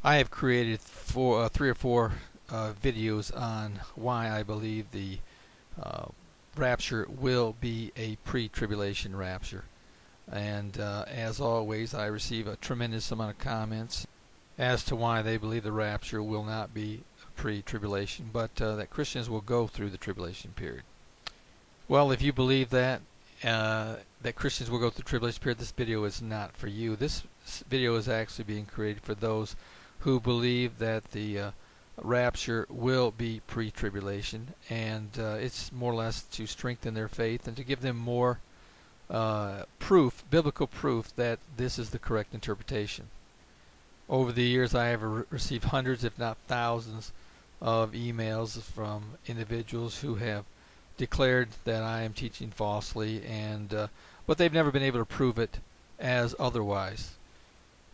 I have created three or four videos on why I believe the uh, rapture will be a pre-tribulation rapture. And as always, I receive a tremendous amount of comments as to why they believe the rapture will not be pre-tribulation, but that Christians will go through the tribulation period. Well, if you believe that Christians will go through the tribulation period, this video is not for you. This video is actually being created for those who believe that the rapture will be pre-tribulation, and it's more or less to strengthen their faith and to give them more proof, biblical proof, that this is the correct interpretation. Over the years, I have received hundreds, if not thousands, of emails from individuals who have declared that I am teaching falsely, and but they've never been able to prove it as otherwise.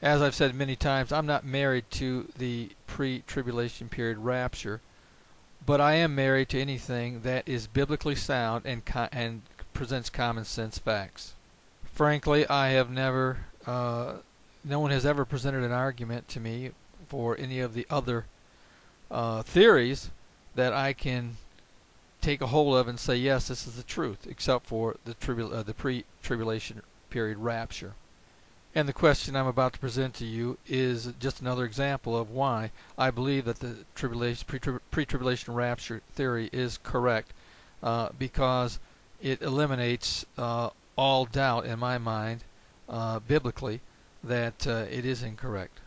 As I've said many times, I'm not married to the pre-tribulation period rapture, but I am married to anything that is biblically sound and presents common sense facts. Frankly, I have never, no one has ever presented an argument to me for any of the other theories that I can take a hold of and say, yes, this is the truth, except for the pre-tribulation period rapture. And the question I'm about to present to you is just another example of why I believe that the pre-tribulation rapture theory is correct, because it eliminates all doubt in my mind, biblically, that it is incorrect.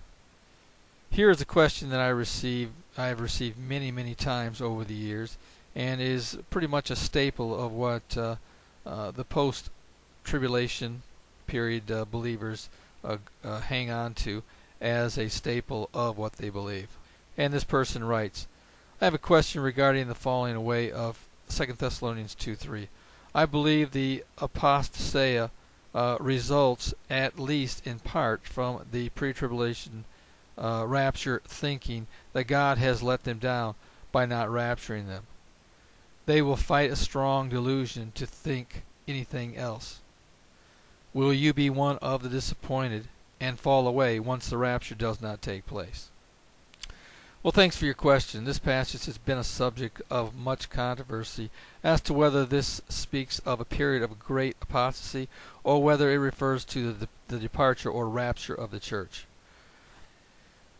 Here is a question that I have received many, many times over the years, and is pretty much a staple of what the post-tribulation period believers hang on to as a staple of what they believe. And this person writes, I have a question regarding the falling away of 2 Thessalonians 2:3. I believe the apostasia results, at least in part, from the pre-tribulation rapture thinking that God has let them down by not rapturing them. They will fight a strong delusion to think anything else. Will you be one of the disappointed and fall away once the rapture does not take place? Well, thanks for your question. This passage has been a subject of much controversy as to whether this speaks of a period of great apostasy or whether it refers to the departure or rapture of the church.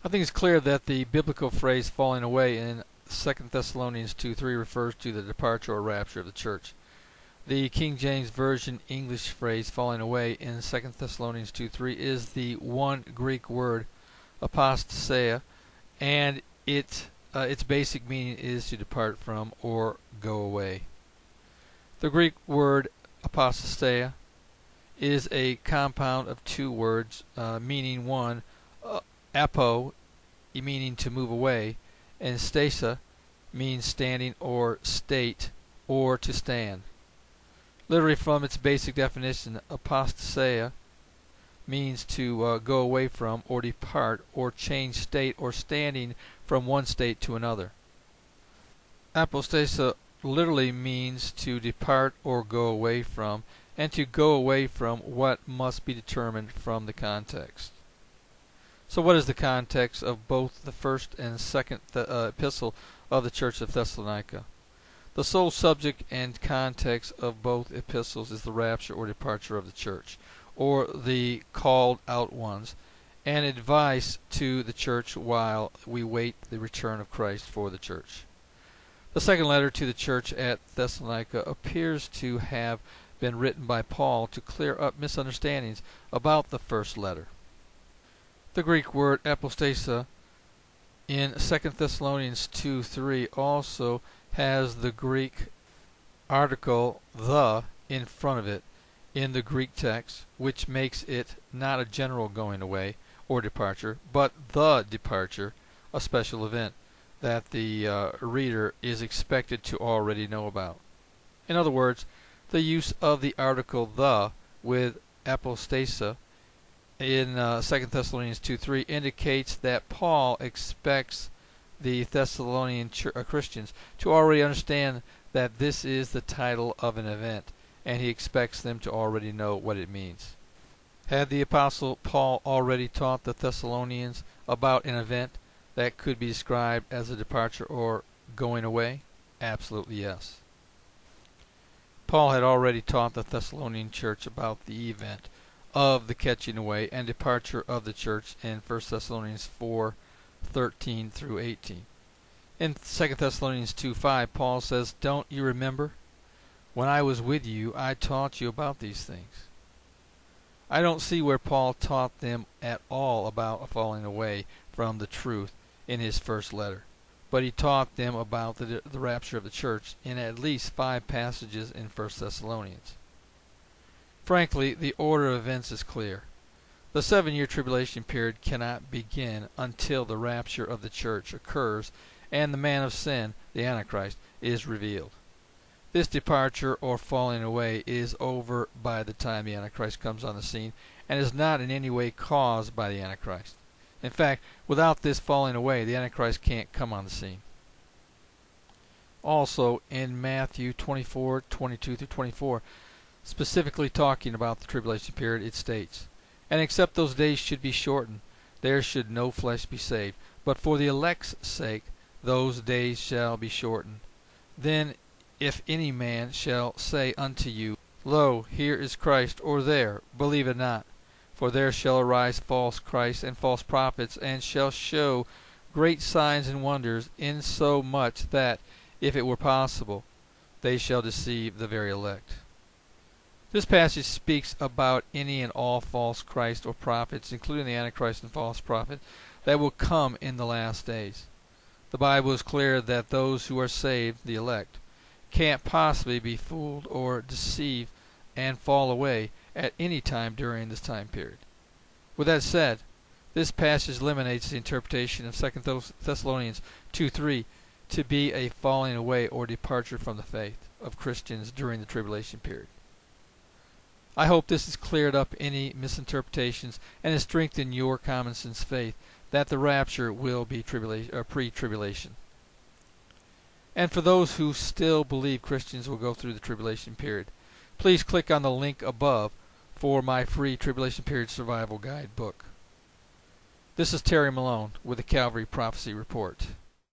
I think it's clear that the biblical phrase falling away in 2 Thessalonians 2:3 refers to the departure or rapture of the church. The King James Version English phrase falling away in 2 Thessalonians 2:3 is the one Greek word apostasia, and its basic meaning is to depart from or go away. The Greek word apostasia is a compound of two words, meaning one, apo, meaning to move away, and stasa means standing or state or to stand. Literally, from its basic definition, apostasia means to go away from or depart or change state or standing from one state to another. Apostasia literally means to depart or go away from, and to go away from what must be determined from the context. So what is the context of both the first and second epistle of the Church of Thessalonica? The sole subject and context of both epistles is the rapture or departure of the church, or the called out ones, and advice to the church while we wait the return of Christ for the church. The second letter to the church at Thessalonica appears to have been written by Paul to clear up misunderstandings about the first letter. The Greek word apostasia in 2 Thessalonians 2:3 also has the Greek article the in front of it in the Greek text, which makes it not a general going away or departure, but the departure, a special event that the reader is expected to already know about. In other words, the use of the article the with apostasia in 2 Thessalonians 2:3 indicates that Paul expects the Thessalonian Christians to already understand that this is the title of an event, and he expects them to already know what it means. Had the Apostle Paul already taught the Thessalonians about an event that could be described as a departure or going away? Absolutely yes. Paul had already taught the Thessalonian church about the event of the catching away and departure of the church in 1 Thessalonians 4:13 through 18. In 2 Thessalonians 2:5, Paul says, "Don't you remember? When I was with you, I taught you about these things." I don't see where Paul taught them at all about a falling away from the truth in his first letter, but he taught them about the rapture of the church in at least 5 passages in 1 Thessalonians. Frankly, the order of events is clear. The 7-year tribulation period cannot begin until the rapture of the church occurs and the man of sin, the Antichrist, is revealed. This departure or falling away is over by the time the Antichrist comes on the scene and is not in any way caused by the Antichrist. In fact, without this falling away, the Antichrist can't come on the scene. Also, in Matthew 24:22 through 24, specifically talking about the tribulation period, it states, "And except those days should be shortened, there should no flesh be saved. But for the elect's sake, those days shall be shortened. Then if any man shall say unto you, Lo, here is Christ, or there, believe it not. For there shall arise false Christs and false prophets, and shall show great signs and wonders, insomuch that, if it were possible, they shall deceive the very elect." This passage speaks about any and all false Christ or prophets, including the Antichrist and false prophet, that will come in the last days. The Bible is clear that those who are saved, the elect, can't possibly be fooled or deceived and fall away at any time during this time period. With that said, this passage eliminates the interpretation of 2 Thessalonians 2:3 to be a falling away or departure from the faith of Christians during the tribulation period. I hope this has cleared up any misinterpretations and has strengthened your common sense faith that the rapture will be pre-tribulation. And for those who still believe Christians will go through the tribulation period, please click on the link above for my free Tribulation Period Survival Guide book. This is Terry Malone with the Calvary Prophecy Report.